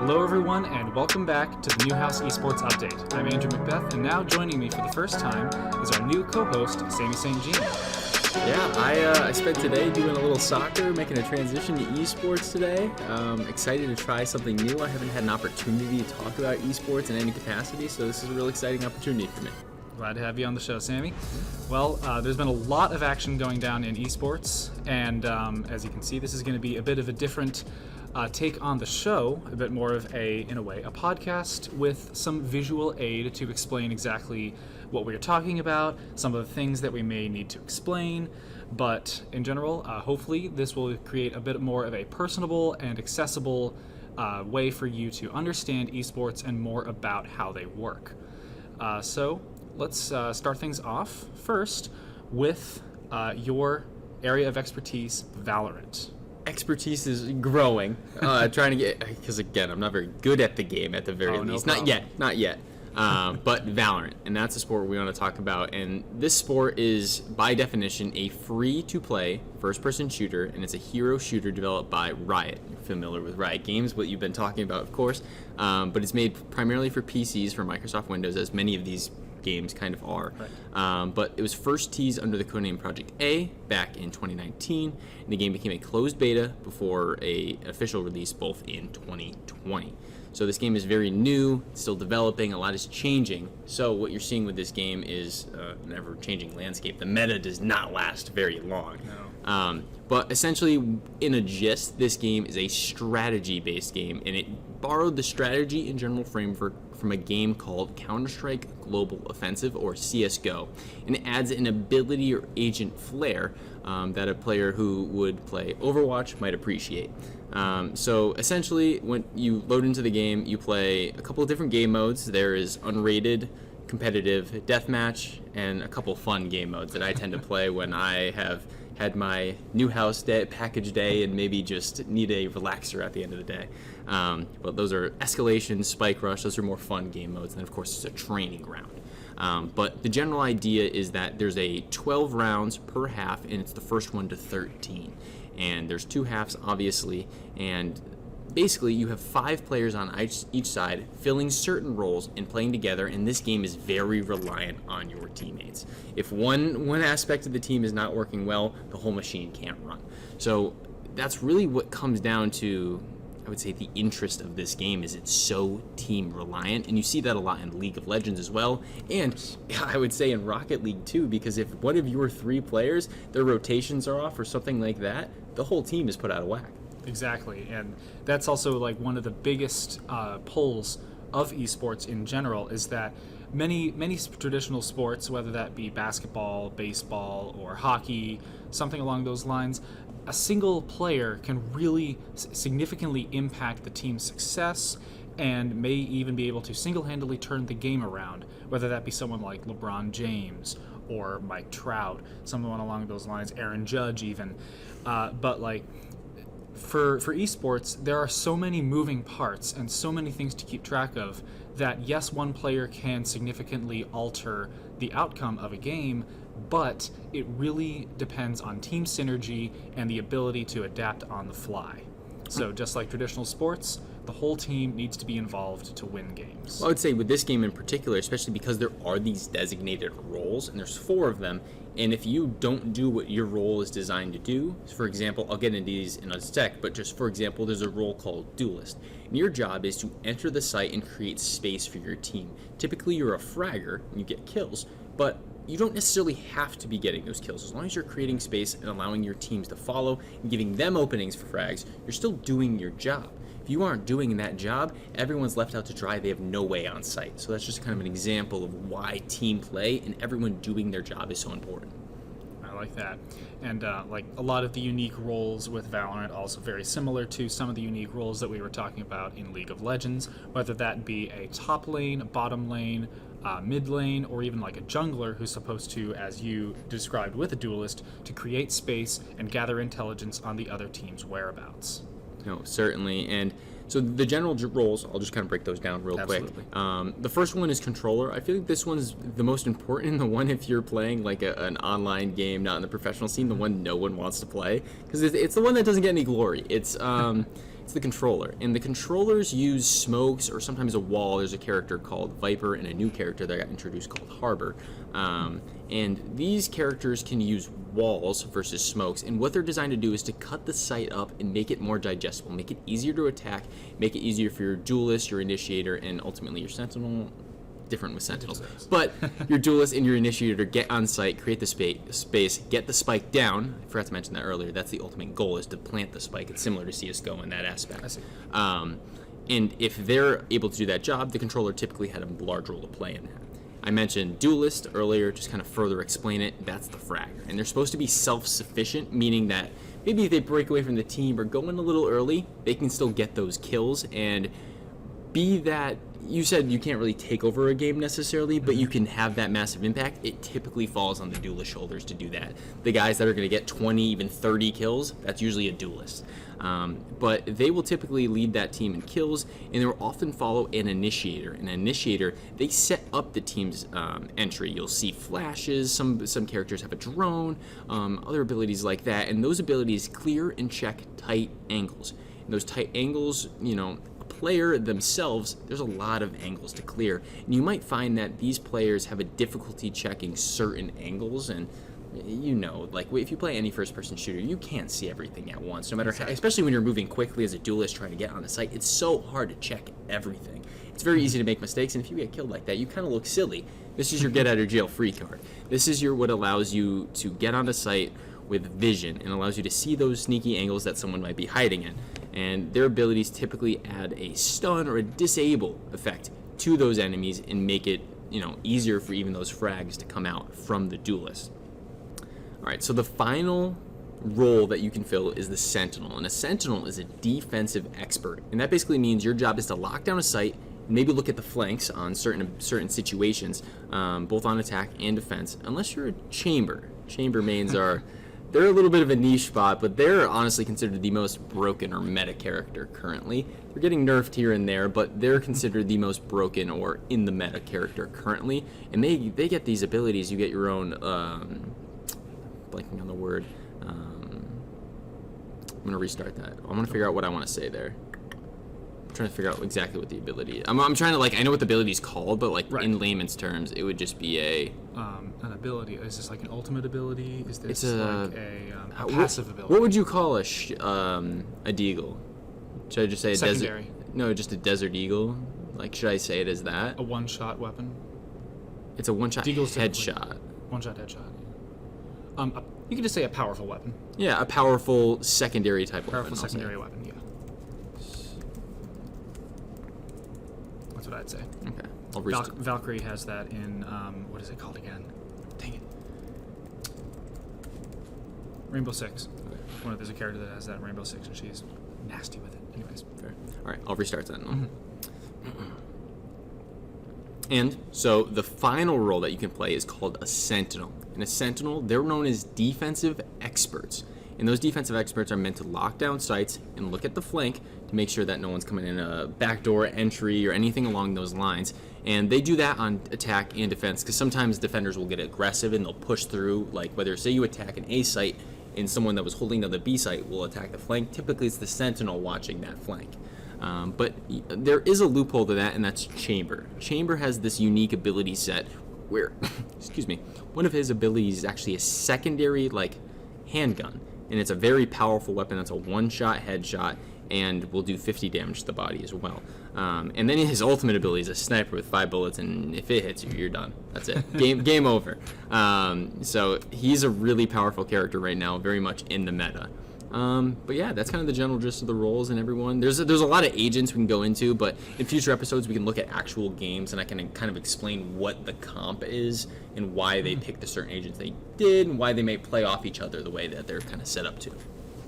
Hello everyone and welcome back to the Newhouse Esports Update. I'm Andrew Macbeth and now joining me for the first time is our new co-host, Sammy St. Yeah, I spent today doing a little soccer, making a transition to esports today. Excited to try something new. I haven't had an opportunity to talk about esports in any capacity, so this is a real exciting opportunity for me. Glad to have you on the show, Sammy. Well, there's been a lot of action going down in esports, and as you can see, this is going to be a bit of a different take on the show, a bit more of in a way, a podcast with some visual aid to explain exactly what we're talking about, some of the things that we may need to explain, but in general, hopefully this will create a bit more of a personable and accessible way for you to understand esports and more about how they work. So let's start things off first with your area of expertise, Valorant. Expertise is growing. Trying to get, because again, I'm not very good at the game at the very least. No not yet. But Valorant, and that's a sport we want to talk about. And this sport is, by definition, a free-to-play first-person shooter, and it's a hero shooter developed by Riot. You're familiar with Riot Games, what you've been talking about, of course. But it's made primarily for PCs, for Microsoft Windows, as many of these games kind of are. Right. But it was first teased under the codename Project A back in 2019, and the game became a closed beta before an official release both in 2020. So this game is very new, it's still developing, a lot is changing. So what you're seeing with this game is an ever-changing landscape. The meta does not last very long. No. But essentially, in a gist, this game is a strategy-based game, and it borrowed the strategy and general framework from a game called Counter-Strike Global Offensive, or CSGO, and it adds an ability or agent flair that a player who would play Overwatch might appreciate. So essentially, when you load into the game, you play a couple of different game modes. There is unrated, competitive, deathmatch, and a couple fun game modes that I tend to play when I have had my Newhouse package day and maybe just need a relaxer at the end of the day. But those are Escalation, Spike Rush, those are more fun game modes, and then of course it's a training ground. But the general idea is that there's a 12 rounds per half, and it's the first one to 13. And there's two halves, obviously, and basically you have 5 players on each side filling certain roles and playing together, and this game is very reliant on your teammates. If one aspect of the team is not working well, the whole machine can't run. So that's really what comes down to, I would say, the interest of this game is it's so team reliant, and you see that a lot in League of Legends as well, and I would say in Rocket League too, because if one of your 3 players, their rotations are off or something like that, the whole team is put out of whack. Exactly, and that's also like one of the biggest pulls of esports in general is that many traditional sports, whether that be basketball, baseball, or hockey, something along those lines, a single player can really significantly impact the team's success and may even be able to single-handedly turn the game around, whether that be someone like LeBron James or Mike Trout, someone along those lines, Aaron Judge even. But like for esports, there are so many moving parts and so many things to keep track of that yes, one player can significantly alter the outcome of a game, but it really depends on team synergy and the ability to adapt on the fly. So just like traditional sports, the whole team needs to be involved to win games. Well, I would say with this game in particular, especially because there are these designated roles, and there's 4 of them, and if you don't do what your role is designed to do, for example, I'll get into these in a sec, but just for example, there's a role called Duelist, and your job is to enter the site and create space for your team. Typically, you're a fragger, and you get kills, but you don't necessarily have to be getting those kills. As long as you're creating space and allowing your teams to follow and giving them openings for frags, you're still doing your job. If you aren't doing that job, everyone's left out to dry. They have no way on site. So that's just kind of an example of why team play and everyone doing their job is so important. I like that. And like a lot of the unique roles with Valorant, also very similar to some of the unique roles that we were talking about in League of Legends, whether that be a top lane, a bottom lane, mid lane, or even like a jungler who's supposed to, as you described with a duelist, to create space and gather intelligence on the other team's whereabouts. No, certainly. And so the general roles, I'll just kind of break those down real quick. The first one is controller. I feel like this one's the most important, the one if you're playing like an online game, not in the professional scene, the one no one wants to play, because it's the one that doesn't get any glory. It's It's the controller. And the controllers use smokes or sometimes a wall. There's a character called Viper and a new character that got introduced called Harbor. And these characters can use walls versus smokes. And what they're designed to do is to cut the sight up and make it more digestible, make it easier to attack, make it easier for your duelist, your initiator, and ultimately your sentinel. Different with sentinels, but your duelist and your initiator get on site, create the space, get the spike down. I forgot to mention that earlier. That's the ultimate goal, is to plant the spike. It's similar to CS:GO in that aspect. I see. And if they're able to do that job, the controller typically had a large role to play in that. I mentioned duelist earlier, just kind of further explain it. That's the fragger, and they're supposed to be self-sufficient, meaning that maybe if they break away from the team or go in a little early, they can still get those kills and be that. You said you can't really take over a game necessarily, but you can have that massive impact. It typically falls on the duelist shoulders to do that. The guys that are going to get 20, even 30 kills, that's usually a duelist. But they will typically lead that team in kills, and they will often follow an initiator. An initiator, they set up the team's entry. You'll see flashes, some characters have a drone, other abilities like that, and those abilities clear and check tight angles. And those tight angles, player themselves, there's a lot of angles to clear, and you might find that these players have a difficulty checking certain angles. And like if you play any first-person shooter, you can't see everything at once, no matter how, especially when you're moving quickly as a duelist trying to get on the site. It's so hard to check everything. It's very easy to make mistakes, and if you get killed like that, you kind of look silly. This is your get out of jail free card. This is what allows you to get on the site with vision and allows you to see those sneaky angles that someone might be hiding in. And their abilities typically add a stun or a disable effect to those enemies and make it, easier for even those frags to come out from the duelist. All right, so the final role that you can fill is the sentinel, and a sentinel is a defensive expert, and that basically means your job is to lock down a site, maybe look at the flanks on certain situations, both on attack and defense, unless you're a chamber. Chamber mains they're a little bit of a niche spot, but they're honestly considered the most broken or meta character currently. They're getting nerfed here and there, but they're considered the most broken or in the meta character currently. And they get these abilities. You get your own, blanking on the word. I'm going to restart that. I'm going to figure out what I want to say there. I'm trying to figure out exactly what the ability is. I'm trying to, I know what the ability is called, but right. In layman's terms, it would just be an ability. Is this like an ultimate ability? Is this it's a passive ability? What would you call a deagle? Should I just say a secondary? Desert? No, just a desert eagle. Should I say it as that? A one-shot weapon. It's a one-shot headshot. One-shot headshot. You can just say a powerful weapon. Yeah, a powerful secondary type weapon. Powerful secondary weapon. Yeah. That's what I'd say. Okay. Valkyrie has that in what is it called again? Dang it. Rainbow Six. Okay. There's a character that has that in Rainbow Six, and she's nasty with it. Anyways. Fair. All right, I'll restart that now. And so the final role that you can play is called a sentinel. And a sentinel, they're known as defensive experts. And those defensive experts are meant to lock down sites and look at the flank to make sure that no one's coming in a backdoor entry or anything along those lines. And they do that on attack and defense, because sometimes defenders will get aggressive and they'll push through, whether, say, you attack an A site and someone that was holding down the B site will attack the flank. Typically, it's the sentinel watching that flank. But there is a loophole to that, and that's Chamber. Chamber has this unique ability set where, one of his abilities is actually a secondary, handgun. And it's a very powerful weapon. That's a one-shot headshot and will do 50 damage to the body as well. And then his ultimate ability is a sniper with 5 bullets, and if it hits you, you're done. That's it. Game over. So he's a really powerful character right now, very much in the meta. But yeah, that's kind of the general gist of the roles and everyone. There's a lot of agents we can go into, but in future episodes we can look at actual games and I can kind of explain what the comp is and why they picked the certain agents they did and why they may play off each other the way that they're kind of set up to.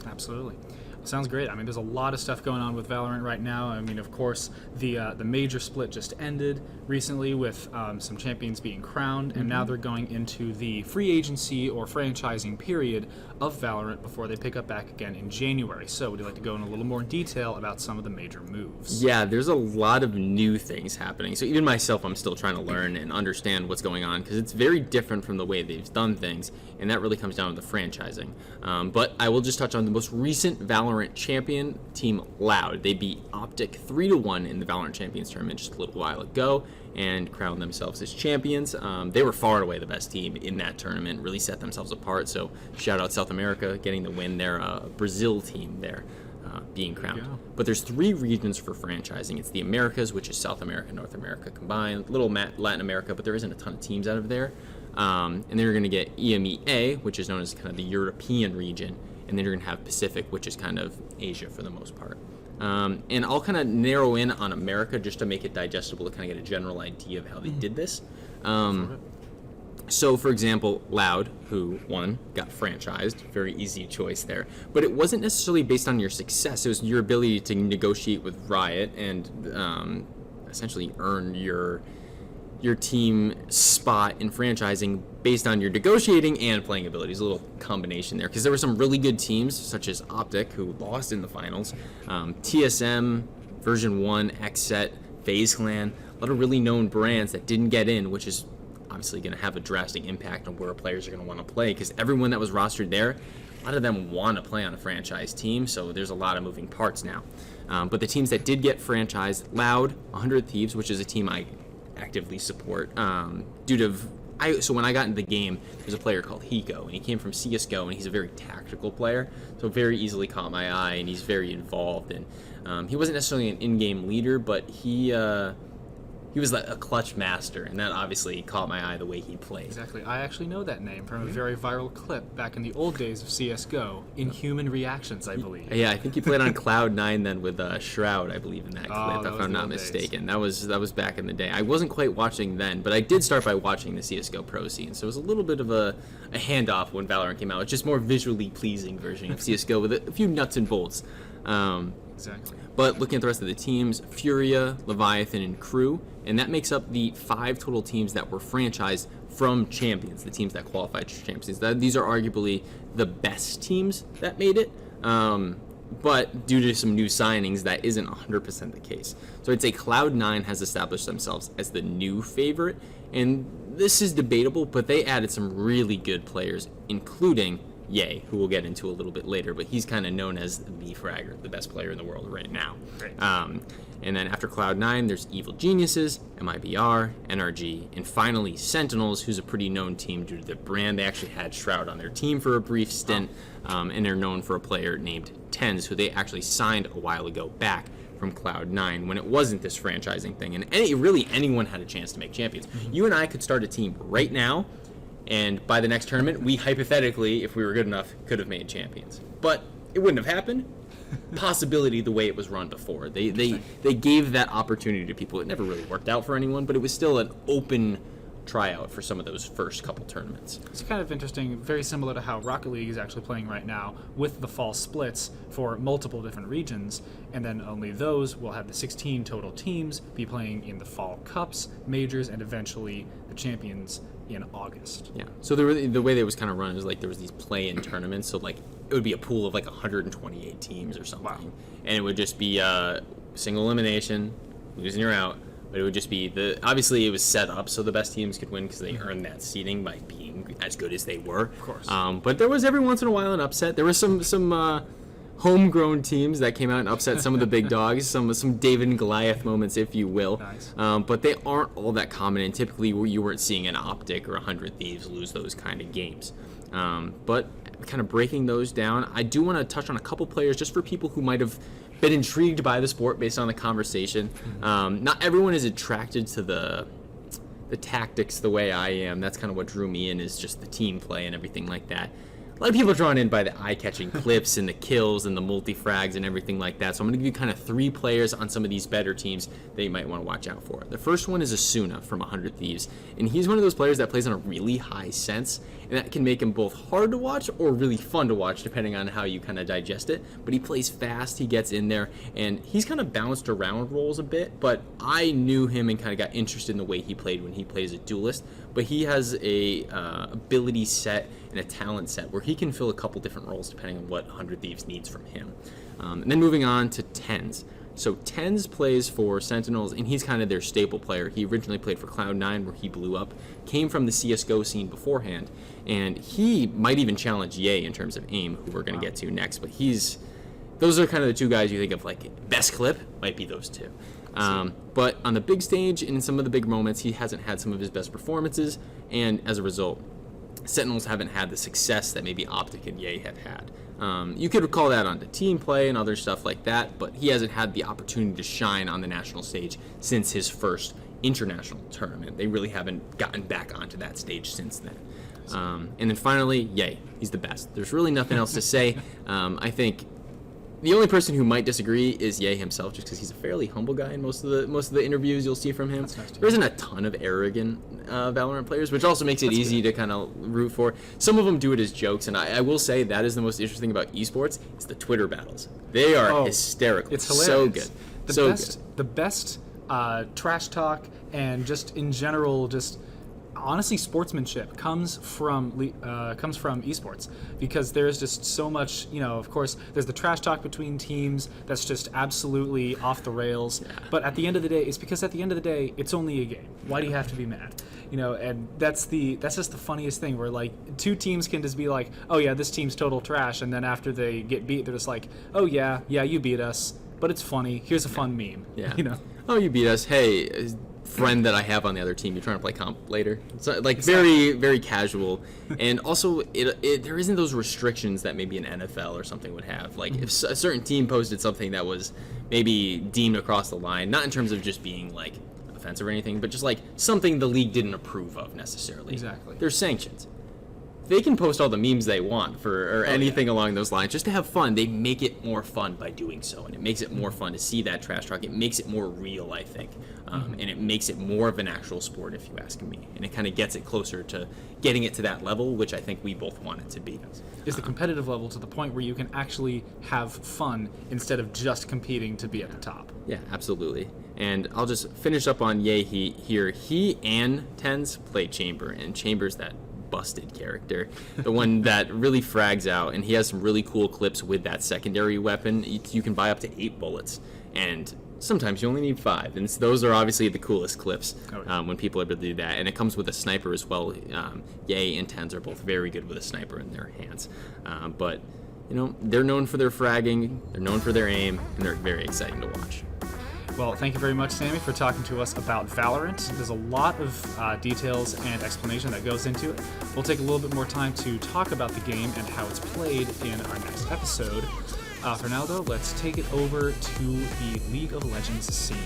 Absolutely. Sounds great. There's a lot of stuff going on with Valorant right now. Of course, the major split just ended recently with some champions being crowned, and now they're going into the free agency or franchising period of Valorant before they pick up back again in January. So would you like to go in a little more detail about some of the major moves? Yeah, there's a lot of new things happening. So even myself, I'm still trying to learn and understand what's going on, because it's very different from the way they've done things, and that really comes down to the franchising. But I will just touch on the most recent Valorant Valorant champion, Team Loud. They beat Optic 3-1 in the Valorant Champions tournament just a little while ago and crowned themselves as champions. They were far and away the best team in that tournament, really set themselves apart. So shout out South America getting the win there. Brazil team there being crowned. But there's 3 regions for franchising. It's the Americas, which is South America, North America combined, little Latin America, but there isn't a ton of teams out of there. And then you're going to get EMEA, which is known as kind of the European region, and then you're going to have Pacific, which is kind of Asia for the most part. And I'll kind of narrow in on America just to make it digestible to kind of get a general idea of how they did this. So, for example, Loud, who won, got franchised. Very easy choice there. But it wasn't necessarily based on your success. It was your ability to negotiate with Riot and essentially earn your team spot in franchising based on your negotiating and playing abilities. A little combination there, because there were some really good teams, such as Optic, who lost in the finals, TSM, Version 1, XSET, FaZe Clan, a lot of really known brands that didn't get in, which is obviously going to have a drastic impact on where players are going to want to play, because everyone that was rostered there, a lot of them want to play on a franchise team, so there's a lot of moving parts now. But the teams that did get franchised, Loud, 100 Thieves, which is a team I actively support, so when I got into the game, there's a player called Hiko, and he came from CSGO, and he's a very tactical player, so very easily caught my eye, and he's very involved, and he wasn't necessarily an in-game leader, but he was like a clutch master, and that obviously caught my eye the way he played. Exactly. I actually know that name from a very viral clip back in the old days of CSGO, Inhuman Reactions, I believe. Yeah, I think he played on Cloud9 then with Shroud, I believe, in that clip, if I'm not mistaken. That was back in the day. I wasn't quite watching then, but I did start by watching the CSGO pro scene, so it was a little bit of a handoff when Valorant came out. It's just more visually pleasing version of CSGO with a few nuts and bolts. Exactly. But looking at the rest of the teams, Furia, Leviathan, and Crew, and that makes up the 5 total teams that were franchised from champions, the teams that qualified for champions. These are arguably the best teams that made it, but due to some new signings, that isn't 100% the case. So I'd say Cloud9 has established themselves as the new favorite, and this is debatable, but they added some really good players, including Ye, who we'll get into a little bit later, but he's kind of known as the fragger, the best player in the world right now. Right. And then after Cloud9, there's Evil Geniuses, MIBR, NRG, and finally Sentinels, who's a pretty known team due to their brand. They actually had Shroud on their team for a brief stint, and they're known for a player named Tens, who they actually signed a while ago back from Cloud9 when it wasn't this franchising thing, and really anyone had a chance to make champions. You and I could start a team right now, and by the next tournament, we hypothetically, if we were good enough, could have made champions. But it wouldn't have happened. Possibility the way it was run before. They gave that opportunity to people. It never really worked out for anyone, but it was still an open tryout for some of those first couple tournaments. It's kind of interesting, very similar to how Rocket League is actually playing right now with the fall splits for multiple different regions, and then only those will have the 16 total teams be playing in the fall cups, majors, and eventually the champions in August. Yeah. So the way that it was kind of run is like there was these play-in tournaments, so like it would be a pool of like 128 teams or something. Wow. And it would just be single elimination, losing you're out. But it would just be obviously it was set up so the best teams could win because they earned that seeding by being as good as they were. Of course. But there was every once in a while an upset. There was some homegrown teams that came out and upset some of the big dogs, some David and Goliath moments, if you will. Nice. But they aren't all that common, and typically you weren't seeing an Optic or 100 Thieves lose those kind of games. But kind of breaking those down, I do want to touch on a couple players just for people who might have been intrigued by the sport based on the conversation. Not everyone is attracted to the tactics the way I am. That's kind of what drew me in, is just the team play and everything like that. A lot of people are drawn in by the eye-catching clips and the kills and the multi-frags and everything like that. So I'm going to give you kind of 3 players on some of these better teams that you might want to watch out for. The first one is Asuna from 100 Thieves, and he's one of those players that plays on a really high sense, and that can make him both hard to watch or really fun to watch depending on how you kind of digest it. But he plays fast, he gets in there, and he's kind of bounced around roles a bit, but I knew him and kind of got interested in the way he played when he plays a duelist. But he has a ability set and a talent set where he can fill a couple different roles depending on what 100 Thieves needs from him. And then moving on to Tens. So Tens plays for Sentinels, and he's kind of their staple player. He originally played for Cloud9, where he blew up, came from the CSGO scene beforehand, and he might even challenge Ye in terms of aim, who we're going to get to next. But he's those are kind of the two guys you think of, like, best clip, might be those two. But on the big stage, in some of the big moments, he hasn't had some of his best performances, and as a result, Sentinels haven't had the success that maybe Optic and Ye have had. You could recall that onto team play and other stuff like that, but he hasn't had the opportunity to shine on the national stage since his first international tournament. They really haven't gotten back onto that stage since then. And then finally, Ye. He's the best. There's really nothing else to say. I think the only person who might disagree is Ye himself, just because he's a fairly humble guy in most of the interviews you'll see from him. Nice There isn't a ton of arrogant Valorant players, which also makes it easy to kind of root for. Some of them do it as jokes, and I will say that is the most interesting about esports. It's the Twitter battles. They are hysterical. It's hilarious. So good. The best trash talk and just in general, just honestly, sportsmanship comes from esports, because there's just so much, of course, there's the trash talk between teams that's just absolutely off the rails. Yeah. But at the end of the day, it's because at the end of the day, it's only a game. Why do you have to be mad? And that's just the funniest thing, where like two teams can just be like, oh yeah, this team's total trash, and then after they get beat, they're just like, oh yeah, you beat us, but it's funny. Here's a fun meme. Yeah. Oh, you beat us. Hey, friend that I have on the other team, you're trying to play comp later. So like very, very casual, and also there isn't those restrictions that maybe an NFL or something would have. Like if a certain team posted something that was maybe deemed across the line, not in terms of just being like offensive or anything, but just like something the league didn't approve of necessarily. Exactly. There's sanctions. They can post all the memes they want or anything along those lines just to have fun. They make it more fun by doing so, and it makes it more fun to see that trash talk. It makes it more real, I think, and it makes it more of an actual sport, if you ask me. And it kind of gets it closer to getting it to that level, which I think we both want it to be. Is the competitive level to the point where you can actually have fun instead of just competing to be at the top. Yeah, absolutely. And I'll just finish up on Ye here. He and Tens play Chamber, and Chamber's that busted character, the one that really frags out, and he has some really cool clips with that secondary weapon. You can buy up to 8 bullets, and sometimes you only need 5, and those are obviously the coolest clips when people are able to do that. And it comes with a sniper as well. Ye and Tens are both very good with a sniper in their hands, but they're known for their fragging, they're known for their aim, and they're very exciting to watch. Well, thank you very much, Sammy, for talking to us about Valorant. There's a lot of details and explanation that goes into it. We'll take a little bit more time to talk about the game and how it's played in our next episode. For now, though, let's take it over to the League of Legends scene.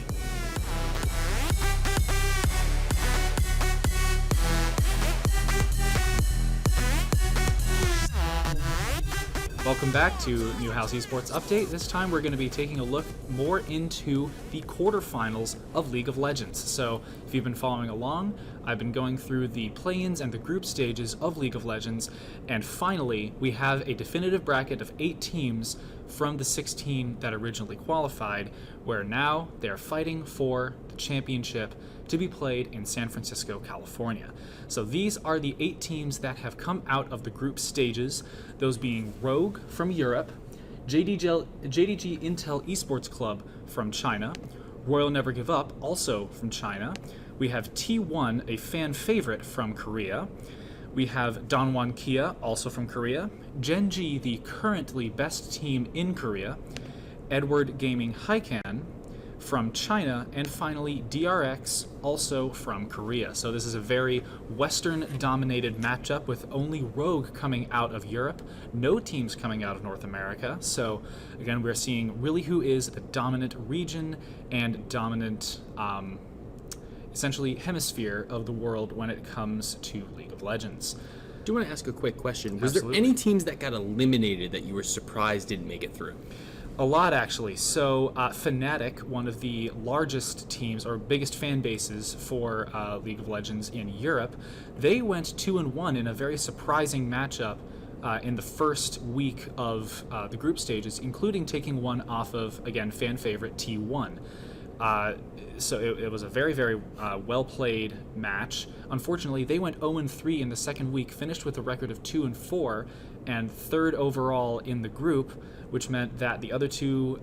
Welcome back to Newhouse Esports Update. This time we're going to be taking a look more into the quarterfinals of League of Legends. So if you've been following along, I've been going through the play-ins and the group stages of League of Legends, and finally we have a definitive bracket of 8 teams from the 16 that originally qualified, where now they're fighting for the championship to be played in San Francisco, California. So these are the 8 teams that have come out of the group stages, those being Rogue from Europe, JDG Intel Esports Club from China, Royal Never Give Up, also from China. We have T1, a fan favorite from Korea. We have Dongwon Kia, also from Korea, Genji, the currently best team in Korea, Edward Gaming Haikan from China, and finally DRX, also from Korea. So this is a very Western-dominated matchup with only Rogue coming out of Europe, no teams coming out of North America. So again, we're seeing really who is the dominant region and dominant essentially hemisphere of the world when it comes to League of Legends. I do want to ask a quick question. Was Absolutely. there any teams that got eliminated that you were surprised didn't make it through? A lot, actually. So Fnatic, one of the largest teams or biggest fan bases for League of Legends in Europe, they went 2-1 in a very surprising matchup in the first week of the group stages, including taking one off of, again, fan favorite T1. So it was a very, very well-played match. Unfortunately, they went 0-3 in the second week, finished with a record of 2-4, and third overall in the group, which meant that the other 2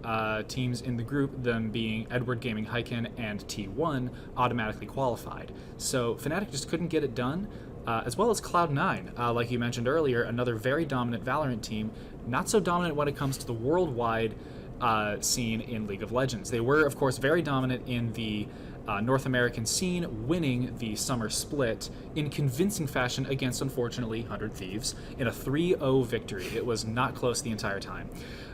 teams in the group, them being Edward Gaming Haikan and T1, automatically qualified. So Fnatic just couldn't get it done, as well as Cloud9, like you mentioned earlier, another very dominant Valorant team. not so dominant when it comes to the worldwide scene in League of Legends. They were, of course, very dominant in the North American scene, winning the summer split in convincing fashion against, unfortunately, 100 Thieves in a 3-0 victory. It was not close the entire time.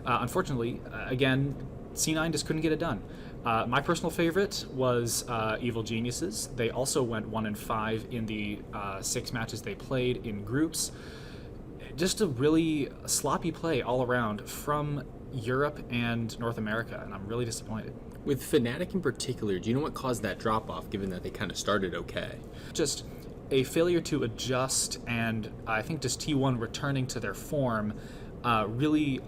Unfortunately, again, C9 just couldn't get it done. My personal favorite was Evil Geniuses. They also went 1-5 in the 6 matches they played in groups. Just a really sloppy play all around from Europe and North America, and I'm really disappointed. With Fnatic in particular, do you know what caused that drop-off, given that they kind of started okay? Just a failure to adjust, and I think just T1 returning to their form really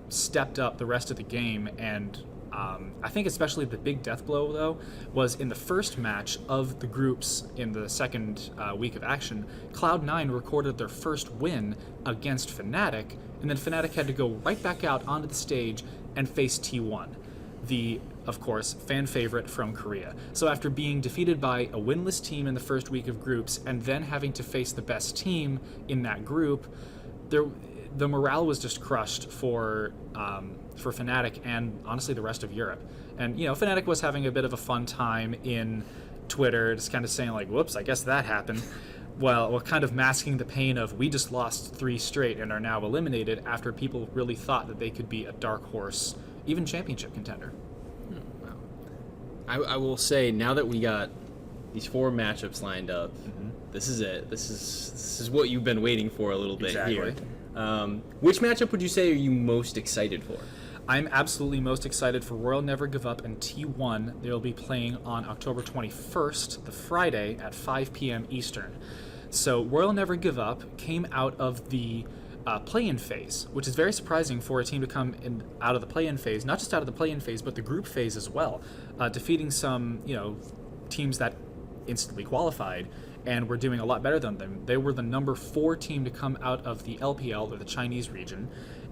stepped up the rest of the game, and I think especially the big death blow, though, was in the first match of the groups in the second week of action. Cloud9 recorded their first win against Fnatic, and then Fnatic had to go right back out onto the stage and face T1, the, of course, fan favorite from Korea. So after being defeated by a winless team in the first week of groups and then having to face the best team in that group, the morale was just crushed for Fnatic and honestly the rest of Europe. And Fnatic was having a bit of a fun time in Twitter, just kind of saying like, "Whoops, I guess that happened." Well, kind of masking the pain of we just lost 3 straight and are now eliminated after people really thought that they could be a dark horse, even championship contender. Wow. I will say, now that we got these 4 matchups lined up, this is it. This is what you've been waiting for a little bit here. Which matchup would you say are you most excited for? I'm absolutely most excited for Royal Never Give Up and T1. They'll be playing on October 21st, the Friday, at 5 p.m. Eastern. So Royal Never Give Up came out of the play-in phase, which is very surprising for a team to come in out of the play-in phase, not just out of the play-in phase, but the group phase as well, defeating some teams that instantly qualified and were doing a lot better than them. They were the number 4 team to come out of the LPL, or the Chinese region,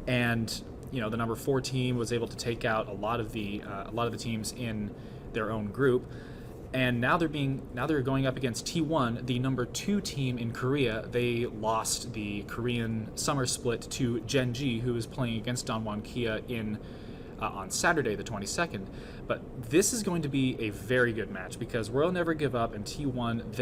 and the number 4 team was able to take out a lot of the teams in their own group. And now they're going up against T1, the number 2 team in Korea. They lost the Korean summer split to Genji, who is playing against Dongwon Kia on Saturday the 22nd. But this is going to be a very good match because Royal Never Give Up and T1,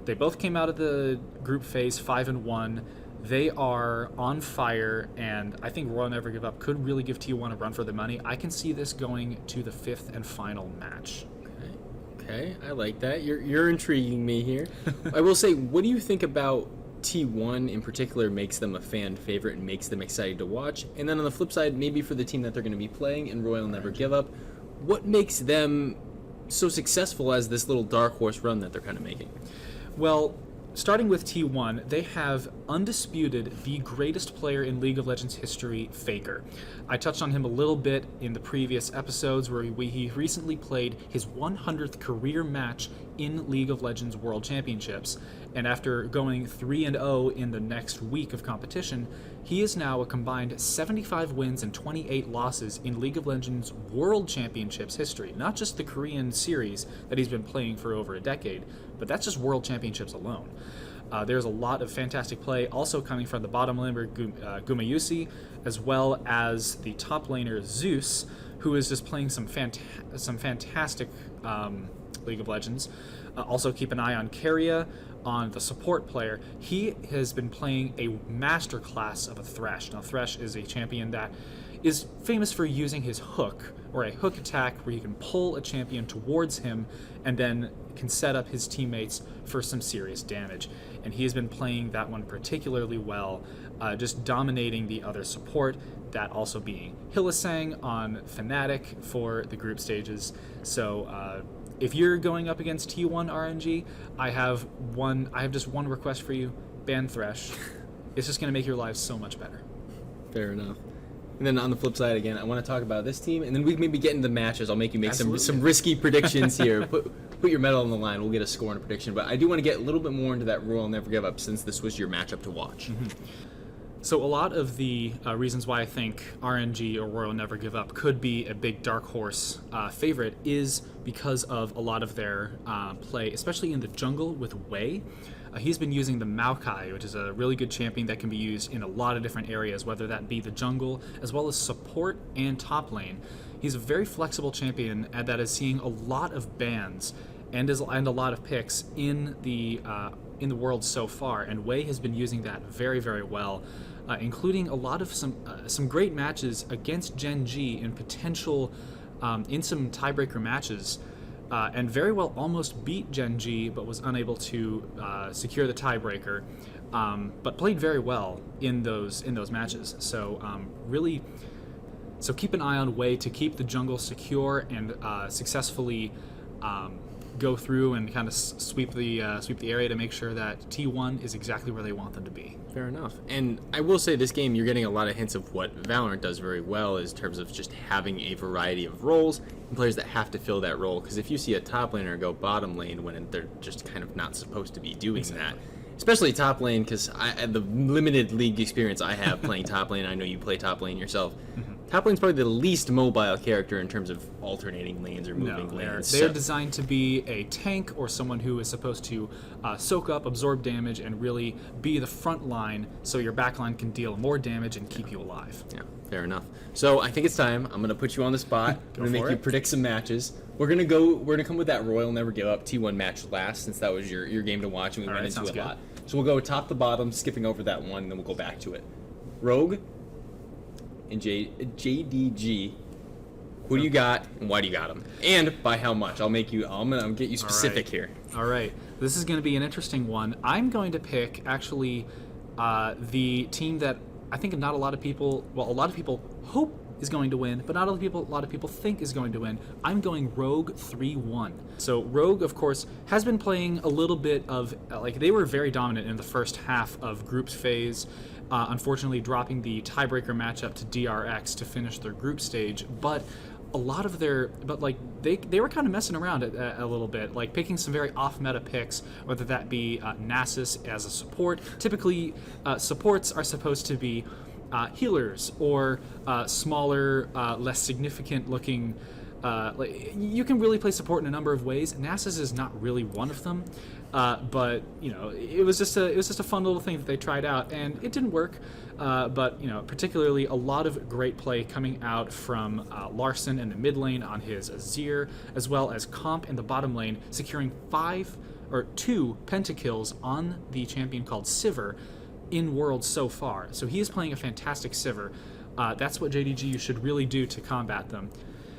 they both came out of the group phase 5-1. They are on fire, and I think Royal Never Give Up could really give T1 a run for the money. I can see this going to the 5th and final match. Okay, I like that. You're intriguing me here. I will say, what do you think about T1 in particular makes them a fan favorite and makes them excited to watch? And then on the flip side, maybe for the team that they're going to be playing in Royal Never Give Up, what makes them so successful as this little dark horse run that they're kind of making? Well, starting with T1, they have undisputed the greatest player in League of Legends history, Faker. I touched on him a little bit in the previous episodes where he recently played his 100th career match in League of Legends World Championships, and after going 3-0 in the next week of competition, he is now a combined 75 wins and 28 losses in League of Legends World Championships history, not just the Korean series that he's been playing for over a decade, but that's just World Championships alone. There's a lot of fantastic play also coming from the bottom laner Gumayusi, as well as the top laner Zeus, who is just playing some fantastic League of Legends. Also keep an eye on Keria, on the support player. He has been playing a masterclass of a Thresh. Now, Thresh is a champion that is famous for using his hook, or a hook attack where he can pull a champion towards him and then can set up his teammates for some serious damage. And he has been playing that one particularly well, just dominating the other support, that also being Hillisang on Fnatic for the group stages. So if you're going up against T1 RNG, I have just one request for you: ban Thresh. It's just going to make your lives so much better. Fair enough. And then on the flip side, again, I want to talk about this team, and then we can maybe get into the matches. I'll make you make some risky predictions here. Put your medal on the line. We'll get a score and a prediction. But I do want to get a little bit more into that Royal Never Give Up, since this was your matchup to watch. Mm-hmm. So a lot of the reasons why I think RNG or Royal Never Give Up could be a big dark horse favorite is because of a lot of their play, especially in the jungle with Wei. He's been using the Maokai, which is a really good champion that can be used in a lot of different areas, whether that be the jungle as well as support and top lane. He's a very flexible champion that is seeing a lot of bans and a lot of picks in the world so far, and Wei has been using that very, very well, including a lot of some great matches against Gen G in potential in some tiebreaker matches, and very well almost beat Gen G, but was unable to secure the tiebreaker, but played very well in those matches. So really. So keep an eye on Wei to keep the jungle secure and successfully go through and kind of sweep the area to make sure that T1 is exactly where they want them to be. Fair enough. And I will say this game, you're getting a lot of hints of what Valorant does very well in terms of just having a variety of roles and players that have to fill that role. Because if you see a top laner go bottom lane when they're just kind of not supposed to be doing that, especially top lane, because the limited league experience I have playing top lane, I know you play top lane yourself. Top lane's probably the least mobile character in terms of alternating lanes or moving lanes. They're designed to be a tank or someone who is supposed to soak up, absorb damage, and really be the front line so your back line can deal more damage and keep you alive. Yeah, fair enough. So I think it's time. I'm gonna put you on the spot. I'm gonna make you predict some matches. We're gonna come with that Royal Never Give Up T1 match last, since that was your game to watch and we went into it a lot. So we'll go top to bottom, skipping over that one, and then we'll go back to it. Rogue and JDG. Who do you got, and why do you got them? And by how much? I'm gonna get you specific here. All right. This is going to be an interesting one. I'm going to pick actually the team that I think not a lot of people. Well, a lot of people hope is going to win, but not a lot of people think is going to win. I'm going Rogue 3-1. So Rogue, of course, has been playing a little bit of they were very dominant in the first half of groups phase. Unfortunately, dropping the tiebreaker matchup to DRX to finish their group stage, but a lot of they were kind of messing around a little bit, like picking some very off-meta picks, whether that be Nasus as a support. Typically, supports are supposed to be healers or smaller, less significant-looking. You can really play support in a number of ways. Nasus is not really one of them. But it was just a fun little thing that they tried out, and it didn't work. But particularly a lot of great play coming out from Larson in the mid lane on his Azir, as well as Comp in the bottom lane, securing 2 pentakills on the champion called Sivir in Worlds so far. So he is playing a fantastic Sivir. That's what JDG should really do to combat them.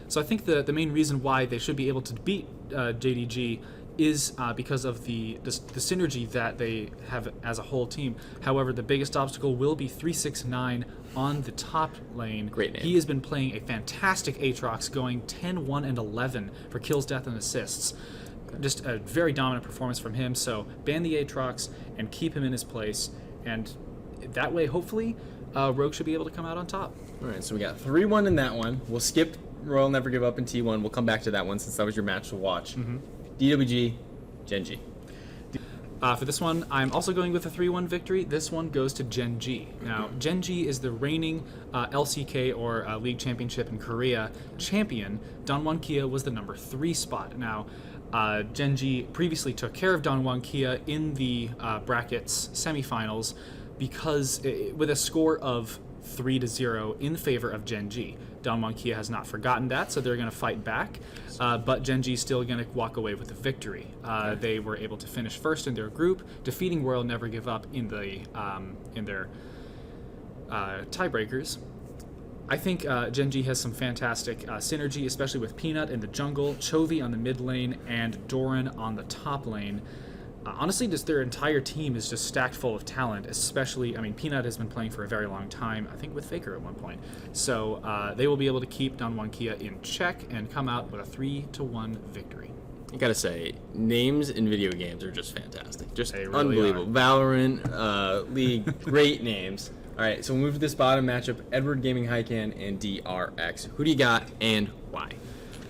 So I think the main reason why they should be able to beat JDG is because of the synergy that they have as a whole team. However, the biggest obstacle will be 369 on the top lane. Great name. He has been playing a fantastic Aatrox, going 10, 1, and 11 for kills, death, and assists. Just a very dominant performance from him. So ban the Aatrox and keep him in his place, and that way, hopefully, Rogue should be able to come out on top. All right, so we got 3-1 in that one. We'll skip Royal Never Give Up in T1. We'll come back to that one since that was your match to watch. DWG, Gen G. For this one, I'm also going with a 3-1 victory. This one goes to Gen G. Now, Gen G is the reigning LCK, or League Championship in Korea, champion. Donwon Kia was the number 3 spot. Now, Gen G previously took care of Donwon Kia in the brackets semifinals with a score of 3-0 in favor of Gen G. Donwon Kia has not forgotten that, so they're going to fight back, but Gen G is still going to walk away with the victory. They were able to finish first in their group, defeating Royal Never Give Up in their tiebreakers. I think Gen G has some fantastic synergy, especially with Peanut in the jungle, Chovy on the mid lane, and Doran on the top lane. Honestly, just their entire team is just stacked full of talent, especially, Peanut has been playing for a very long time, I think with Faker at one point. So they will be able to keep Donwon Kia in check and come out with a 3-1 victory. I gotta say, names in video games are just fantastic. Just really unbelievable. Valorant, League, great names. All right, so we'll move to this bottom matchup, Edward Gaming Hycan and DRX. Who do you got and why?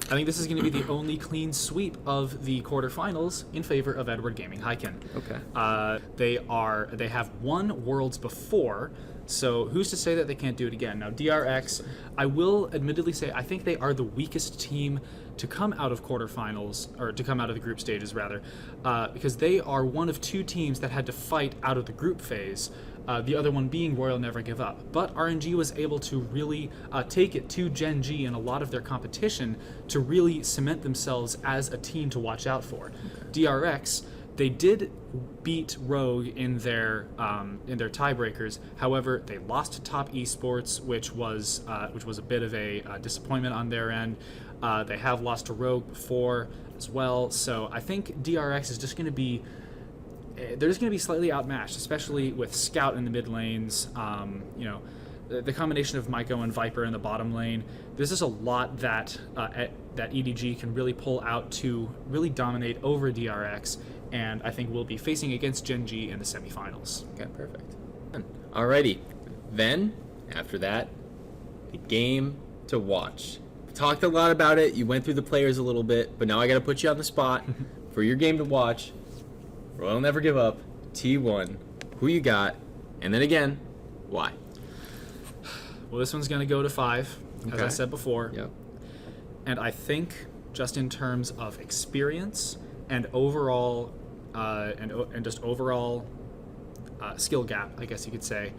I think this is going to be the only clean sweep of the quarterfinals in favor of Edward Gaming Hycan. Okay. They have won Worlds before, So who's to say that they can't do it again? Now, DRX, I will admittedly say I think they are the weakest team to come out of quarterfinals, or to come out of the group stages rather, because they are one of two teams that had to fight out of the group phase. The other one being Royal Never Give Up. But RNG was able to really take it to Gen G and a lot of their competition to really cement themselves as a team to watch out for. DRX, they did beat Rogue in their tiebreakers. However, they lost to Top Esports, which was a bit of a disappointment on their end. They have lost to Rogue before as well. So I think DRX is just going to be they're just going to be slightly outmatched, especially with Scout in the mid lanes. The combination of Maiko and Viper in the bottom lane. There's just a lot that EDG can really pull out to really dominate over DRX, and I think we'll be facing against Gen G in the semifinals. Okay, perfect. Alrighty, then after that, the game to watch. We talked a lot about it. You went through the players a little bit, but now I got to put you on the spot for your game to watch. Royal Never Give Up, T1, who you got, and then again, why? Well, this one's going to go to 5, as I said before. Yep. And I think just in terms of experience and overall, and just overall skill gap, I guess you could say,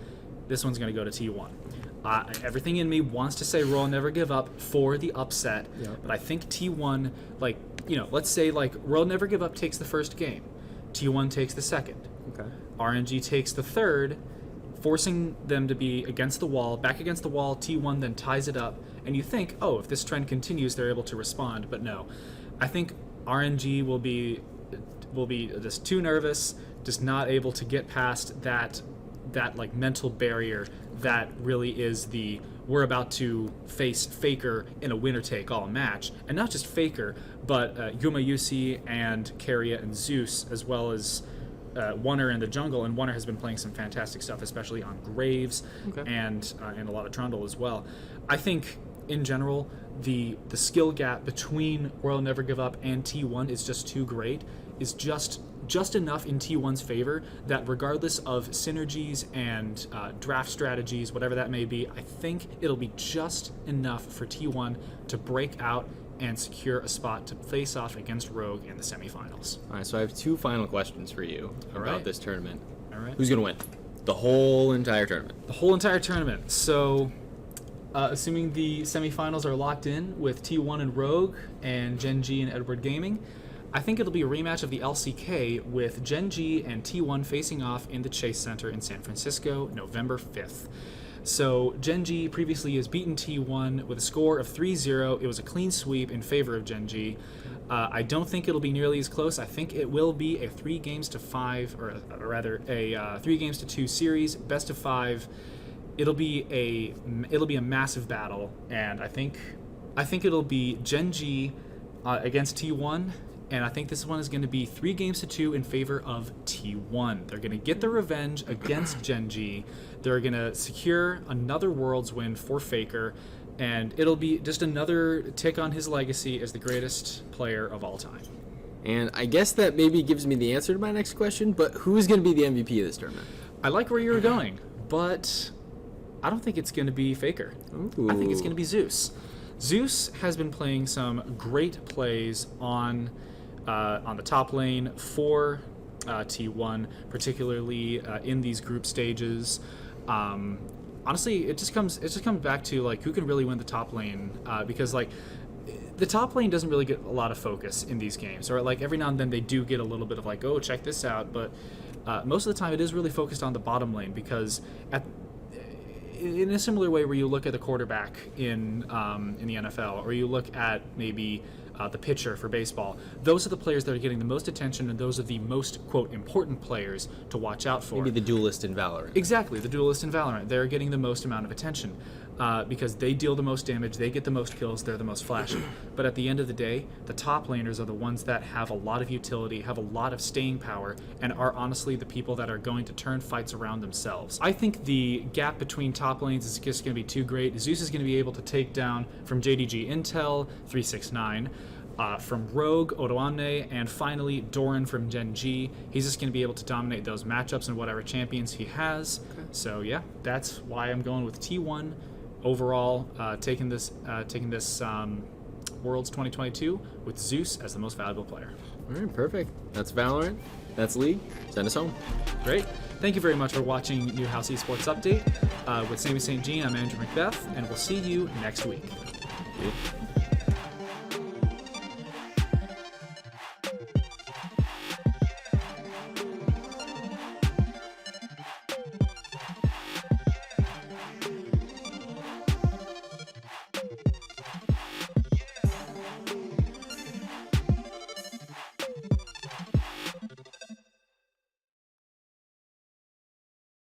this one's going to go to T1. Everything in me wants to say Royal Never Give Up for the upset, but I think T1, let's say Royal Never Give Up takes the first game. T1 takes the second. Okay. RNG takes the third, forcing them to be against the wall, back against the wall. T1 then ties it up, and you think, oh, if this trend continues, they're able to respond. But no, I think RNG will be just too nervous, just not able to get past that mental barrier that really is we're about to face Faker in a winner-take-all match. And not just Faker, but Yumayusi and Keria and Zeus, as well as Wunner in the jungle. And Wunner has been playing some fantastic stuff, especially on Graves and a lot of Trundle as well. I think, in general, the skill gap between Royal Never Give Up and T1 is just too great, is just enough in T1's favor that regardless of synergies and draft strategies, whatever that may be, I think it'll be just enough for T1 to break out and secure a spot to face off against Rogue in the semifinals. All right, so I have 2 final questions for you about this tournament. All right. Who's going to win? The whole entire tournament. The whole entire tournament. So, assuming the semifinals are locked in with T1 and Rogue and Gen G and Edward Gaming, I think it'll be a rematch of the LCK with Gen G and T1 facing off in the Chase Center in San Francisco, November 5th. So Gen G previously has beaten T1 with a score of 3-0. It was a clean sweep in favor of Gen G. I don't think it'll be nearly as close. I think it will be a 3 games to 5, or rather a 3 games to 2 series, best of 5. It'll be a massive battle, and I think it'll be Gen G against T1. And I think this one is going to be 3 games to 2 in favor of T1. They're going to get the revenge against Gen G. They're going to secure another Worlds win for Faker. And it'll be just another tick on his legacy as the greatest player of all time. And I guess that maybe gives me the answer to my next question, but who's going to be the MVP of this tournament? I like where you were going, but I don't think it's going to be Faker. Ooh. I think it's going to be Zeus. Zeus has been playing some great plays on the top lane for T1, particularly in these group stages. Honestly, it just comes back to who can really win the top lane, because the top lane doesn't really get a lot of focus in these games, or every now and then they do get a little bit of oh, check this out, but most of the time it is really focused on the bottom lane, because in a similar way where you look at the quarterback in the NFL, or you look at maybe the pitcher for baseball, those are the players that are getting the most attention, and those are the most, quote, important players to watch out for. Maybe the duelist in Valorant. Exactly, the duelist in Valorant. They're getting the most amount of attention because they deal the most damage, they get the most kills, they're the most flashy. But at the end of the day, the top laners are the ones that have a lot of utility, have a lot of staying power, and are honestly the people that are going to turn fights around themselves. I think the gap between top lanes is just going to be too great. Zeus is going to be able to take down from JDG Intel 369. from Rogue, Odoamne, and finally Doran from Gen G. He's just going to be able to dominate those matchups and whatever champions he has. Okay. So yeah, that's why I'm going with T1 overall, taking this Worlds 2022 with Zeus as the most valuable player. All right, perfect. That's Valorant. That's League. Send us home. Great. Thank you very much for watching Newhouse Esports Update with Sammy St. I'm Andrew Macbeth, and we'll see you next week. Yeah.